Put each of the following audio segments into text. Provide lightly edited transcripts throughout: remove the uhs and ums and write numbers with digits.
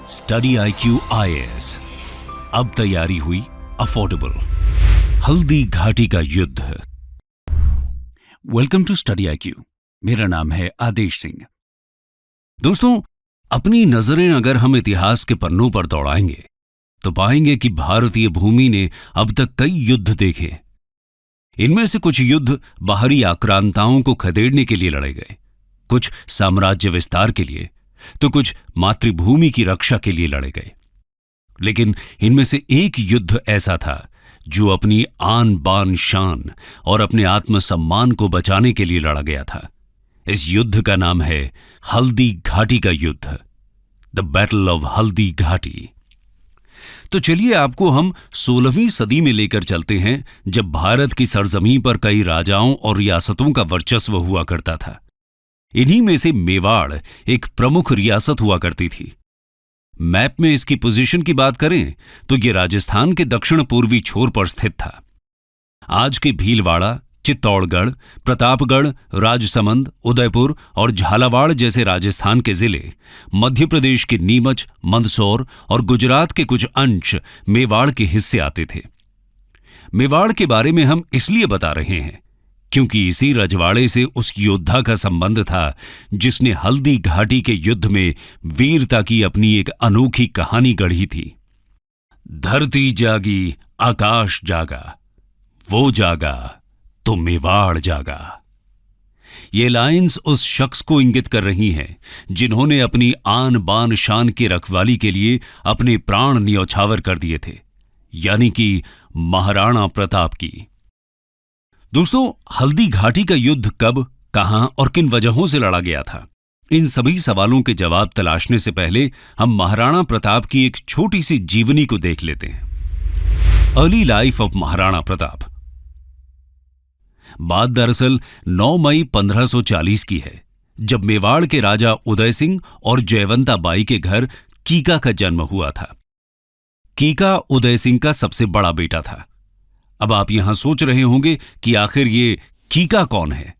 Study IQ IAS। अब तैयारी हुई अफोर्डेबल। हल्दी घाटी का युद्ध। Welcome to study IQ। मेरा नाम है आदेश सिंह। दोस्तों, अपनी नजरें अगर हम इतिहास के पन्नों पर दौड़ाएंगे तो पाएंगे कि भारतीय भूमि ने अब तक कई युद्ध देखे। इनमें से कुछ युद्ध बाहरी आक्रांताओं को खदेड़ने के लिए लड़े गए, कुछ साम्राज्य विस्तार के लिए, तो कुछ मातृभूमि की रक्षा के लिए लड़े गए। लेकिन इनमें से एक युद्ध ऐसा था जो अपनी आन बान शान और अपने आत्मसम्मान को बचाने के लिए लड़ा गया था। इस युद्ध का नाम है हल्दी घाटी का युद्ध, the battle of Haldi Ghati. तो चलिए आपको हम 16वीं सदी में लेकर चलते हैं, जब भारत की सरजमीं पर कई राजाओं और रियासतों का वर्चस्व हुआ करता था। इन्हीं में से मेवाड़ एक प्रमुख रियासत हुआ करती थी। मैप में इसकी पोजीशन की बात करें तो यह राजस्थान के दक्षिण पूर्वी छोर पर स्थित था। आज के भीलवाड़ा, चित्तौड़गढ़, प्रतापगढ़, राजसमंद, उदयपुर और झालावाड़ जैसे राजस्थान के जिले, मध्य प्रदेश के नीमच, मंदसौर और गुजरात के कुछ अंश मेवाड़ के हिस्से आते थे। मेवाड़ के बारे में हम इसलिए बता रहे हैं क्योंकि इसी रजवाड़े से उस योद्धा का संबंध था जिसने हल्दी घाटी के युद्ध में वीरता की अपनी एक अनोखी कहानी गढ़ी थी। धरती जागी, आकाश जागा, वो जागा तो मेवाड़ जागा। ये लाइंस उस शख्स को इंगित कर रही हैं जिन्होंने अपनी आन बान शान की रखवाली के लिए अपने प्राण न्यौछावर कर दिए थे, यानी कि महाराणा प्रताप की। दोस्तों, हल्दी घाटी का युद्ध कब, कहां और किन वजहों से लड़ा गया था, इन सभी सवालों के जवाब तलाशने से पहले हम महाराणा प्रताप की एक छोटी सी जीवनी को देख लेते हैं। Early life of Maharana Pratap. बात दरअसल 9 मई 1540 की है, जब मेवाड़ के राजा उदय सिंह और जयवंता बाई के घर कीका का जन्म हुआ था। कीका उदय सिंह का सबसे बड़ा बेटा था। अब आप यहां सोच रहे होंगे कि आखिर ये कीका कौन है,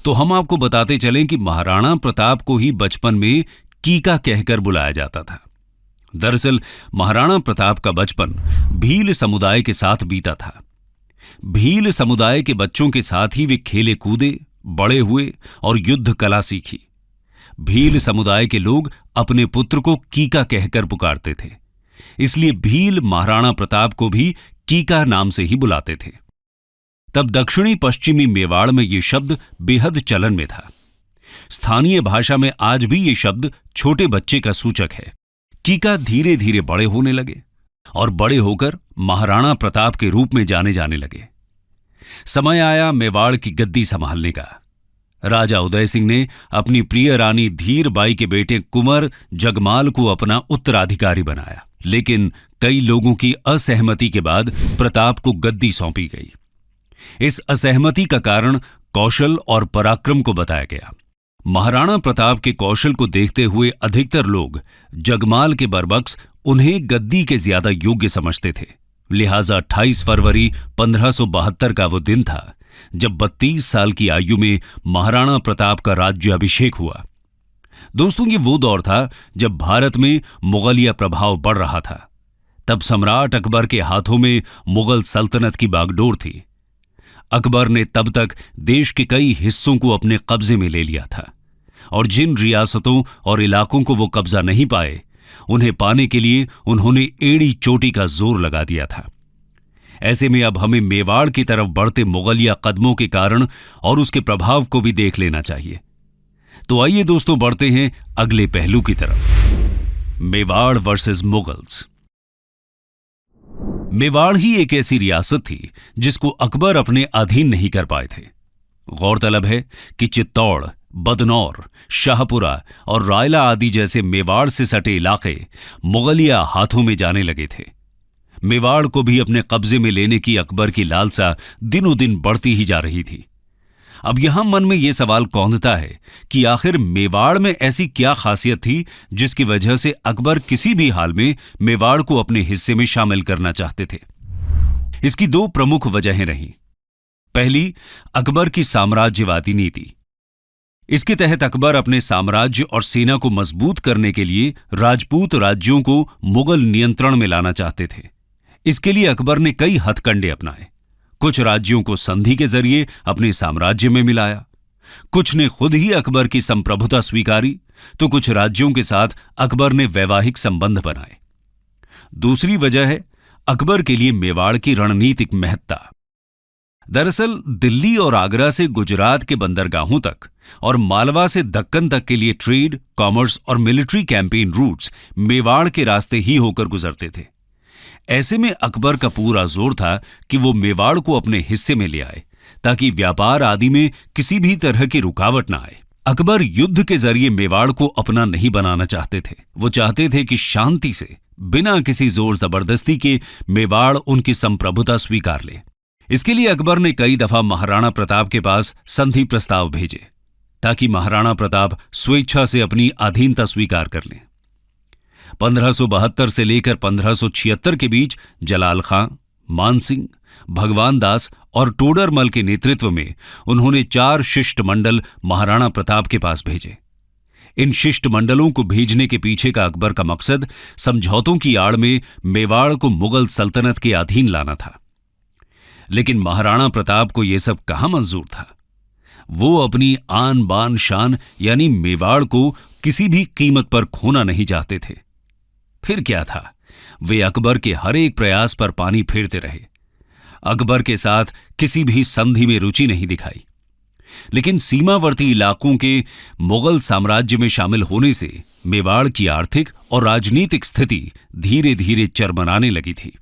तो हम आपको बताते चलें कि महाराणा प्रताप को ही बचपन में कीका कहकर बुलाया जाता था। दरअसल महाराणा प्रताप का बचपन भील समुदाय के साथ बीता था। भील समुदाय के बच्चों के साथ ही वे खेले कूदे, बड़े हुए और युद्ध कला सीखी। भील समुदाय के लोग अपने पुत्र को कीका कहकर पुकारते थे, इसलिए भील महाराणा प्रताप को भी कीका नाम से ही बुलाते थे। तब दक्षिणी पश्चिमी मेवाड़ में यह शब्द बेहद चलन में था। स्थानीय भाषा में आज भी यह शब्द छोटे बच्चे का सूचक है। कीका धीरे धीरे बड़े होने लगे और बड़े होकर महाराणा प्रताप के रूप में जाने जाने लगे। समय आया मेवाड़ की गद्दी संभालने का। राजा उदय सिंह ने अपनी प्रिय रानी धीर बाई के बेटे कुंवर जगमाल को अपना उत्तराधिकारी बनाया, लेकिन कई लोगों की असहमति के बाद प्रताप को गद्दी सौंपी गई। इस असहमति का कारण कौशल और पराक्रम को बताया गया। महाराणा प्रताप के कौशल को देखते हुए अधिकतर लोग जगमाल के बरबक्स उन्हें गद्दी के ज्यादा योग्य समझते थे। लिहाजा 28 फरवरी 1572 का वो दिन था जब 32 साल की आयु में महाराणा प्रताप का राज्याभिषेक हुआ। दोस्तों, ये वो दौर था जब भारत में मुगलिया प्रभाव बढ़ रहा था। तब सम्राट अकबर के हाथों में मुगल सल्तनत की बागडोर थी। अकबर ने तब तक देश के कई हिस्सों को अपने कब्जे में ले लिया था और जिन रियासतों और इलाकों को वो कब्जा नहीं पाए, उन्हें पाने के लिए उन्होंने एड़ी चोटी का जोर लगा दिया था। ऐसे में अब हमें मेवाड़ की तरफ बढ़ते मुगलिया कदमों के कारण और उसके प्रभाव को भी देख लेना चाहिए। तो आइए दोस्तों, बढ़ते हैं अगले पहलू की तरफ। मेवाड़ वर्सेस मुगल्स। मेवाड़ ही एक ऐसी रियासत थी जिसको अकबर अपने अधीन नहीं कर पाए थे। गौरतलब है कि चित्तौड़, बदनौर, शाहपुरा और रायला आदि जैसे मेवाड़ से सटे इलाके मुगलिया हाथों में जाने लगे थे। मेवाड़ को भी अपने कब्जे में लेने की अकबर की लालसा दिनों दिन बढ़ती ही जा रही थी। अब यहां मन में यह सवाल कौंधता है कि आखिर मेवाड़ में ऐसी क्या खासियत थी जिसकी वजह से अकबर किसी भी हाल में मेवाड़ को अपने हिस्से में शामिल करना चाहते थे। इसकी दो प्रमुख वजहें रहीं। पहली, अकबर की साम्राज्यवादी नीति। इसके तहत अकबर अपने साम्राज्य और सेना को मजबूत करने के लिए राजपूत राज्यों को मुगल नियंत्रण में लाना चाहते थे। इसके लिए अकबर ने कई हथकंडे अपनाए। कुछ राज्यों को संधि के जरिए अपने साम्राज्य में मिलाया, कुछ ने खुद ही अकबर की संप्रभुता स्वीकारी, तो कुछ राज्यों के साथ अकबर ने वैवाहिक संबंध बनाए। दूसरी वजह है अकबर के लिए मेवाड़ की रणनीतिक महत्ता। दरअसल दिल्ली और आगरा से गुजरात के बंदरगाहों तक और मालवा से दक्कन तक के लिए ट्रेड, कॉमर्स और मिलिट्री कैंपेन रूट्स मेवाड़ के रास्ते ही होकर गुजरते थे। ऐसे में अकबर का पूरा जोर था कि वो मेवाड़ को अपने हिस्से में ले आए ताकि व्यापार आदि में किसी भी तरह की रुकावट ना आए। अकबर युद्ध के जरिए मेवाड़ को अपना नहीं बनाना चाहते थे। वो चाहते थे कि शांति से, बिना किसी जोर जबरदस्ती के मेवाड़ उनकी संप्रभुता स्वीकार ले। इसके लिए अकबर ने कई दफा महाराणा प्रताप के पास संधि प्रस्ताव भेजे ताकि महाराणा प्रताप स्वेच्छा से अपनी अधीनता स्वीकार कर लें। 1572 से लेकर 1576 के बीच जलाल खां, मानसिंह, भगवान दास और टोडरमल के नेतृत्व में उन्होंने 4 शिष्टमंडल महाराणा प्रताप के पास भेजे। इन शिष्टमंडलों को भेजने के पीछे का अकबर का मकसद समझौतों की आड़ में मेवाड़ को मुगल सल्तनत के अधीन लाना था। लेकिन महाराणा प्रताप को यह सब कहां मंजूर था। वो अपनी आन बान शान यानी मेवाड़ को किसी भी कीमत पर खोना नहीं चाहते थे। फिर क्या था, वे अकबर के हर एक प्रयास पर पानी फेरते रहे। अकबर के साथ किसी भी संधि में रुचि नहीं दिखाई। लेकिन सीमावर्ती इलाकों के मुगल साम्राज्य में शामिल होने से मेवाड़ की आर्थिक और राजनीतिक स्थिति धीरे धीरे चरमराने लगी थी।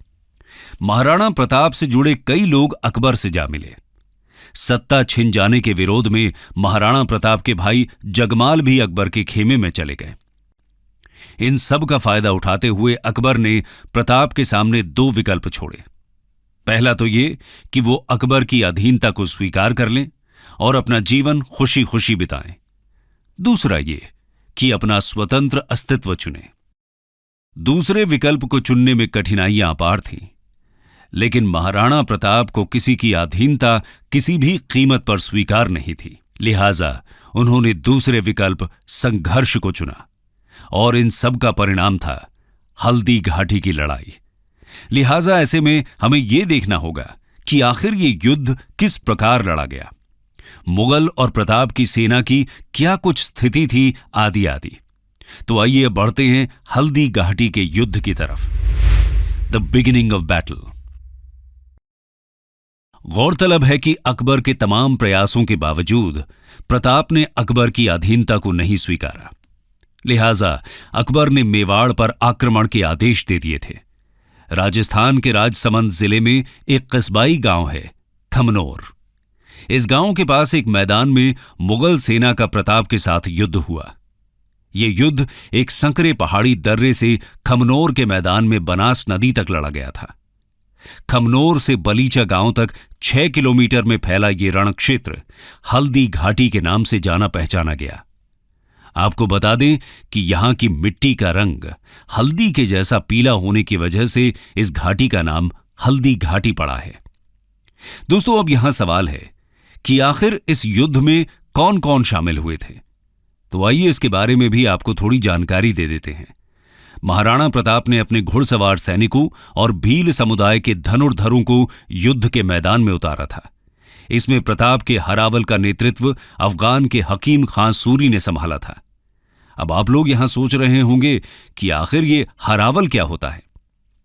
महाराणा प्रताप से जुड़े कई लोग अकबर से जा मिले। सत्ता छिन जाने के विरोध में महाराणा प्रताप के भाई जगमाल भी अकबर के खेमे में चले गए। इन सब का फायदा उठाते हुए अकबर ने प्रताप के सामने 2 विकल्प छोड़े। पहला तो ये कि वो अकबर की अधीनता को स्वीकार कर लें और अपना जीवन खुशी खुशी बिताएं। दूसरा ये कि अपना स्वतंत्र अस्तित्व चुनें। दूसरे विकल्प को चुनने में कठिनाइयां अपार थीं, लेकिन महाराणा प्रताप को किसी की अधीनता किसी भी कीमत पर स्वीकार नहीं थी। लिहाजा उन्होंने दूसरे विकल्प संघर्ष को चुना और इन सब का परिणाम था हल्दी घाटी की लड़ाई। लिहाजा ऐसे में हमें यह देखना होगा कि आखिर ये युद्ध किस प्रकार लड़ा गया, मुगल और प्रताप की सेना की क्या कुछ स्थिति थी आदि आदि। तो आइए बढ़ते हैं हल्दी घाटी के युद्ध की तरफ। The beginning of battle. गौरतलब है कि अकबर के तमाम प्रयासों के बावजूद प्रताप ने अकबर की अधीनता को नहीं स्वीकारा। लिहाजा अकबर ने मेवाड़ पर आक्रमण के आदेश दे दिए थे। राजस्थान के राजसमंद जिले में एक कस्बाई गांव है थमनौर। इस गांव के पास एक मैदान में मुगल सेना का प्रताप के साथ युद्ध हुआ। यह युद्ध एक संकरे पहाड़ी दर्रे से खमनौर के मैदान में बनास नदी तक लड़ा गया था। खमनौर से बलीचा गांव तक 6 किलोमीटर में फैला ये रण क्षेत्र हल्दी घाटी के नाम से जाना पहचाना गया। आपको बता दें कि यहां की मिट्टी का रंग हल्दी के जैसा पीला होने की वजह से इस घाटी का नाम हल्दी घाटी पड़ा है। दोस्तों, अब यहां सवाल है कि आखिर इस युद्ध में कौन कौन शामिल हुए थे। तो आइए इसके बारे में भी आपको थोड़ी जानकारी दे देते हैं। महाराणा प्रताप ने अपने घुड़सवार सैनिकों और भील समुदाय के धनुर्धरों को युद्ध के मैदान में उतारा था। इसमें प्रताप के हरावल का नेतृत्व अफगान के हकीम खां सूरी ने संभाला था। अब आप लोग यहां सोच रहे होंगे कि आखिर ये हरावल क्या होता है।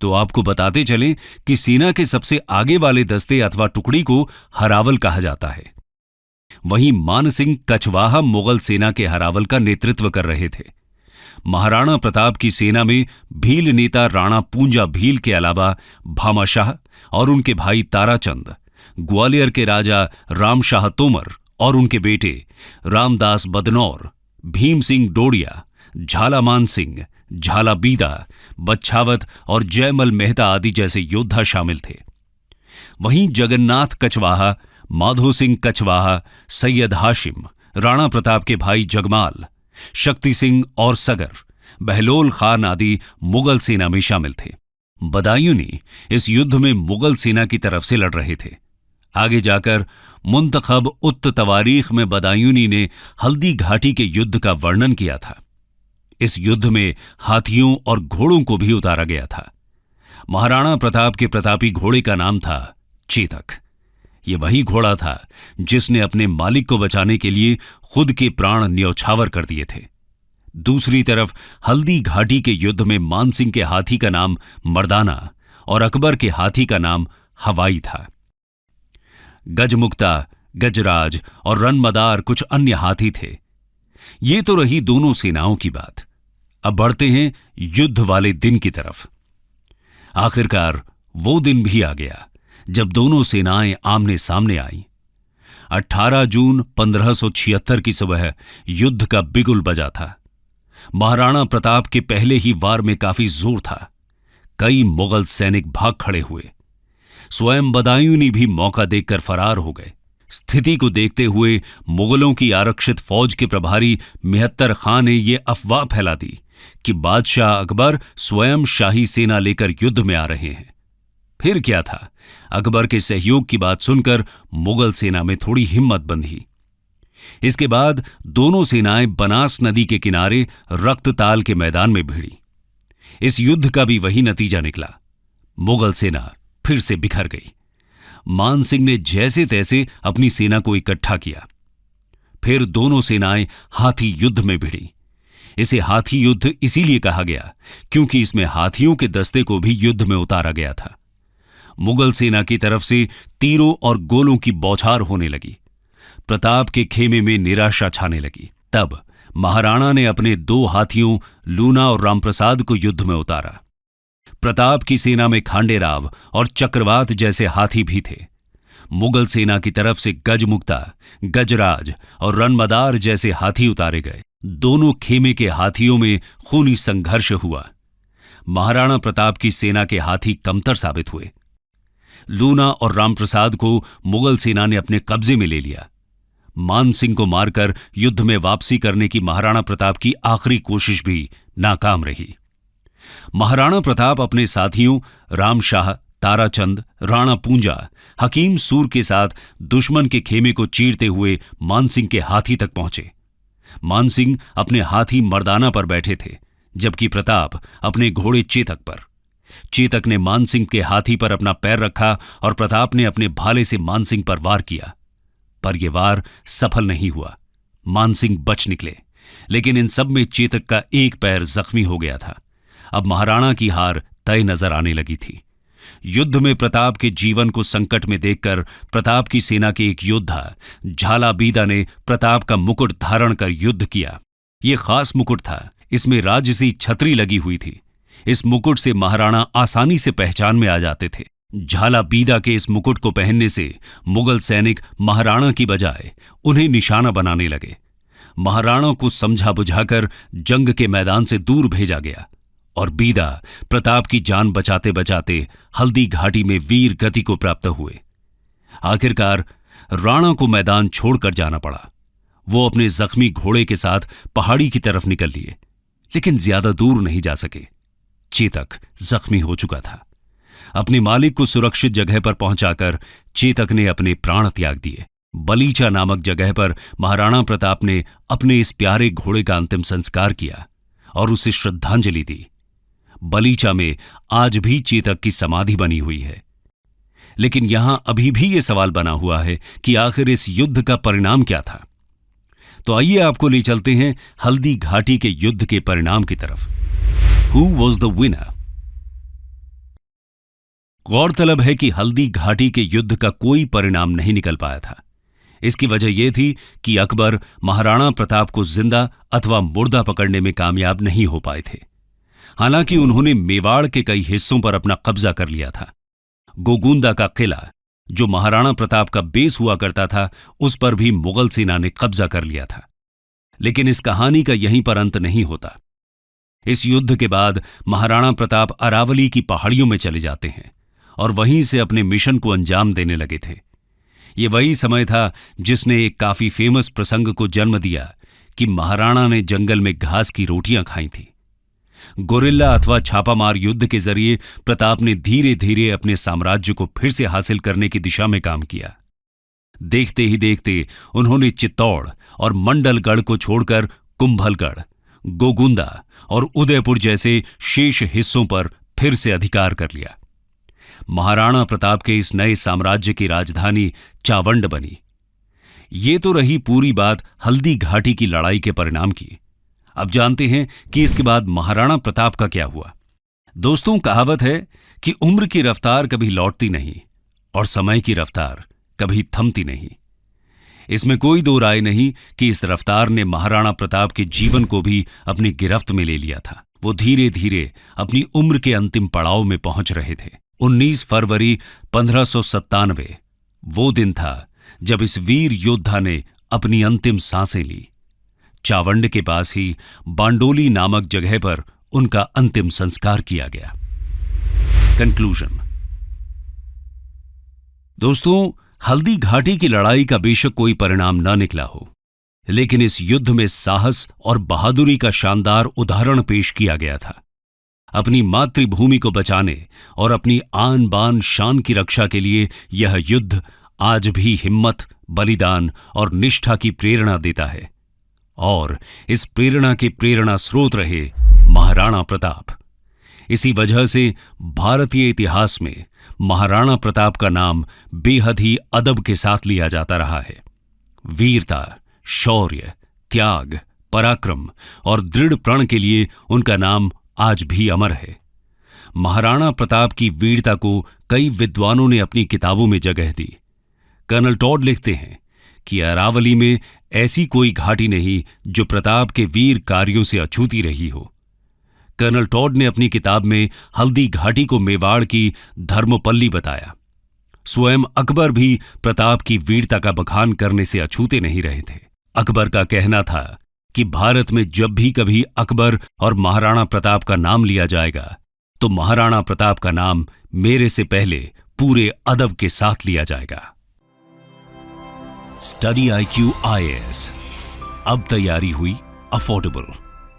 तो आपको बताते चलें कि सेना के सबसे आगे वाले दस्ते अथवा टुकड़ी को हरावल कहा जाता है। वहीं मानसिंह कछवाहा मुगल सेना के हरावल का नेतृत्व कर रहे थे। महाराणा प्रताप की सेना में भील नेता राणा पूंजा भील के अलावा भामाशाह और उनके भाई ताराचंद, ग्वालियर के राजा रामशाह तोमर और उनके बेटे रामदास बदनौर, भीम सिंह डोडिया, झालामान सिंह, झाला बीदा, बच्छावत और जयमल मेहता आदि जैसे योद्धा शामिल थे। वहीं जगन्नाथ कछवाहा, माधो सिंह कछवाहा, सैयद हाशिम, राणा प्रताप के भाई जगमाल, शक्ति सिंह और सगर, बहलोल खान आदि मुगल सेना में शामिल थे। बदायूंनी इस युद्ध में मुगल सेना की तरफ से लड़ रहे थे। आगे जाकर मुंतखब उत तवारीख में बदायूनी ने हल्दी घाटी के युद्ध का वर्णन किया था। इस युद्ध में हाथियों और घोड़ों को भी उतारा गया था। महाराणा प्रताप के प्रतापी घोड़े का नाम था चेतक। ये वही घोड़ा था जिसने अपने मालिक को बचाने के लिए खुद के प्राण न्यौछावर कर दिए थे। दूसरी तरफ हल्दी घाटी के युद्ध में मानसिंह के हाथी का नाम मर्दाना और अकबर के हाथी का नाम हवाई था। गजमुक्ता, गजराज और रनमदार कुछ अन्य हाथी थे। ये तो रही दोनों सेनाओं की बात। अब बढ़ते हैं युद्ध वाले दिन की तरफ। आखिरकार वो दिन भी आ गया जब दोनों सेनाएं आमने सामने आईं। 18 जून 1576 की सुबह युद्ध का बिगुल बजा था। महाराणा प्रताप के पहले ही वार में काफी जोर था। कई मुगल सैनिक भाग खड़े हुए। स्वयं बदायूनी भी मौका देखकर फरार हो गए। स्थिति को देखते हुए मुगलों की आरक्षित फौज के प्रभारी मेहत्तर खां ने यह अफवाह फैला दी कि बादशाह अकबर स्वयं शाही सेना लेकर युद्ध में आ रहे हैं। फिर क्या था, अकबर के सहयोग की बात सुनकर मुगल सेना में थोड़ी हिम्मत बंधी। इसके बाद दोनों सेनाएं बनास नदी के किनारे रक्तताल के मैदान में भिड़ी। इस युद्ध का भी वही नतीजा निकला। मुगल सेना फिर से बिखर गई। मानसिंह ने जैसे तैसे अपनी सेना को इकट्ठा किया। फिर दोनों सेनाएं हाथी युद्ध में भिड़ी। इसे हाथी युद्ध इसीलिए कहा गया क्योंकि इसमें हाथियों के दस्ते को भी युद्ध में उतारा गया था। मुगल सेना की तरफ से तीरों और गोलों की बौछार होने लगी। प्रताप के खेमे में निराशा छाने लगी। तब महाराणा ने अपने 2 हाथियों लूना और रामप्रसाद को युद्ध में उतारा। प्रताप की सेना में खांडेराव और चक्रवात जैसे हाथी भी थे। मुगल सेना की तरफ से गजमुक्ता, गजराज और रनमदार जैसे हाथी उतारे गए। दोनों खेमे के हाथियों में खूनी संघर्ष हुआ। महाराणा प्रताप की सेना के हाथी कमतर साबित हुए। लूना और रामप्रसाद को मुगल सेना ने अपने कब्जे में ले लिया। मानसिंह को मारकर युद्ध में वापसी करने की महाराणा प्रताप की आखिरी कोशिश भी नाकाम रही। महाराणा प्रताप अपने साथियों रामशाह, ताराचंद, राणा पूंजा, हकीम सूर के साथ दुश्मन के खेमे को चीरते हुए मानसिंह के हाथी तक पहुंचे। मानसिंह अपने हाथी मर्दाना पर बैठे थे, जबकि प्रताप अपने घोड़े चेतक पर। चेतक ने मानसिंह के हाथी पर अपना पैर रखा और प्रताप ने अपने भाले से मानसिंह पर वार किया, पर यह वार सफल नहीं हुआ। मानसिंह बच निकले, लेकिन इन सब में चेतक का एक पैर जख्मी हो गया था। अब महाराणा की हार तय नजर आने लगी थी। युद्ध में प्रताप के जीवन को संकट में देखकर प्रताप की सेना के एक योद्धा झाला बीदा ने प्रताप का मुकुट धारण कर युद्ध किया। यह खास मुकुट था। इसमें राजसी छतरी लगी हुई थी। इस मुकुट से महाराणा आसानी से पहचान में आ जाते थे। झाला बीदा के इस मुकुट को पहनने से मुगल सैनिक महाराणा की बजाय उन्हें निशाना बनाने लगे। महाराणा को समझा बुझाकर जंग के मैदान से दूर भेजा गया और बीदा प्रताप की जान बचाते बचाते हल्दी घाटी में वीर गति को प्राप्त हुए। आखिरकार राणा को मैदान छोड़कर जाना पड़ा। वो अपने जख्मी घोड़े के साथ पहाड़ी की तरफ निकल लिए, लेकिन ज्यादा दूर नहीं जा सके। चेतक जख्मी हो चुका था। अपने मालिक को सुरक्षित जगह पर पहुंचाकर चेतक ने अपने प्राण त्याग दिए। बलीचा नामक जगह पर महाराणा प्रताप ने अपने इस प्यारे घोड़े का अंतिम संस्कार किया और उसे श्रद्धांजलि दी। बलीचा में आज भी चेतक की समाधि बनी हुई है। लेकिन यहां अभी भी यह सवाल बना हुआ है कि आखिर इस युद्ध का परिणाम क्या था। तो आइए आपको ले चलते हैं हल्दी घाटी के युद्ध के परिणाम की तरफ। Who was the winner? गौरतलब है कि हल्दी घाटी के युद्ध का कोई परिणाम नहीं निकल पाया था। इसकी वजह यह थी कि अकबर महाराणा प्रताप को जिंदा अथवा मुर्दा पकड़ने में कामयाब नहीं हो पाए थे। हालांकि उन्होंने मेवाड़ के कई हिस्सों पर अपना कब्जा कर लिया था। गोगुंदा का किला, जो महाराणा प्रताप का बेस हुआ करता था, उस पर भी मुगल सेना ने कब्जा कर लिया था। लेकिन इस कहानी का यहीं पर अंत नहीं होता। इस युद्ध के बाद महाराणा प्रताप अरावली की पहाड़ियों में चले जाते हैं और वहीं से अपने मिशन को अंजाम देने लगे थे। ये वही समय था जिसने एक काफी फेमस प्रसंग को जन्म दिया कि महाराणा ने जंगल में घास की रोटियां खाई थी। गोरिल्ला अथवा छापामार युद्ध के जरिए प्रताप ने धीरे धीरे अपने साम्राज्य को फिर से हासिल करने की दिशा में काम किया। देखते ही देखते उन्होंने चित्तौड़ और मंडलगढ़ को छोड़कर कुंभलगढ़, गोगुंदा और उदयपुर जैसे शेष हिस्सों पर फिर से अधिकार कर लिया। महाराणा प्रताप के इस नए साम्राज्य की राजधानी चावंड बनी। ये तो रही पूरी बात हल्दी घाटी की लड़ाई के परिणाम की। अब जानते हैं कि इसके बाद महाराणा प्रताप का क्या हुआ। दोस्तों, कहावत है कि उम्र की रफ्तार कभी लौटती नहीं और समय की रफ्तार कभी थमती नहीं। इसमें कोई दो राय नहीं कि इस रफ्तार ने महाराणा प्रताप के जीवन को भी अपनी गिरफ्त में ले लिया था। वो धीरे धीरे अपनी उम्र के अंतिम पड़ाव में पहुंच रहे थे। 19 फरवरी 1597 वो दिन था जब इस वीर योद्धा ने अपनी अंतिम सांसें ली। चावंड के पास ही बांडोली नामक जगह पर उनका अंतिम संस्कार किया गया। कंक्लूजन। दोस्तों, हल्दी घाटी की लड़ाई का बेशक कोई परिणाम न निकला हो, लेकिन इस युद्ध में साहस और बहादुरी का शानदार उदाहरण पेश किया गया था। अपनी मातृभूमि को बचाने और अपनी आन बान शान की रक्षा के लिए यह युद्ध आज भी हिम्मत, बलिदान और निष्ठा की प्रेरणा देता है। और इस प्रेरणा के प्रेरणा स्रोत रहे महाराणा प्रताप। इसी वजह से भारतीय इतिहास में महाराणा प्रताप का नाम बेहद ही अदब के साथ लिया जाता रहा है। वीरता, शौर्य, त्याग, पराक्रम और दृढ़ प्रण के लिए उनका नाम आज भी अमर है। महाराणा प्रताप की वीरता को कई विद्वानों ने अपनी किताबों में जगह दी। कर्नल टॉड लिखते हैं कि अरावली में ऐसी कोई घाटी नहीं जो प्रताप के वीर कार्यों से अछूती रही हो। कर्नल टॉड ने अपनी किताब में हल्दी घाटी को मेवाड़ की धर्मपल्ली बताया। स्वयं अकबर भी प्रताप की वीरता का बखान करने से अछूते नहीं रहे थे। अकबर का कहना था कि भारत में जब भी कभी अकबर और महाराणा प्रताप का नाम लिया जाएगा तो महाराणा प्रताप का नाम मेरे से पहले पूरे अदब के साथ लिया जाएगा। स्टडी IQ IAS अब तैयारी हुई अफोर्डेबल।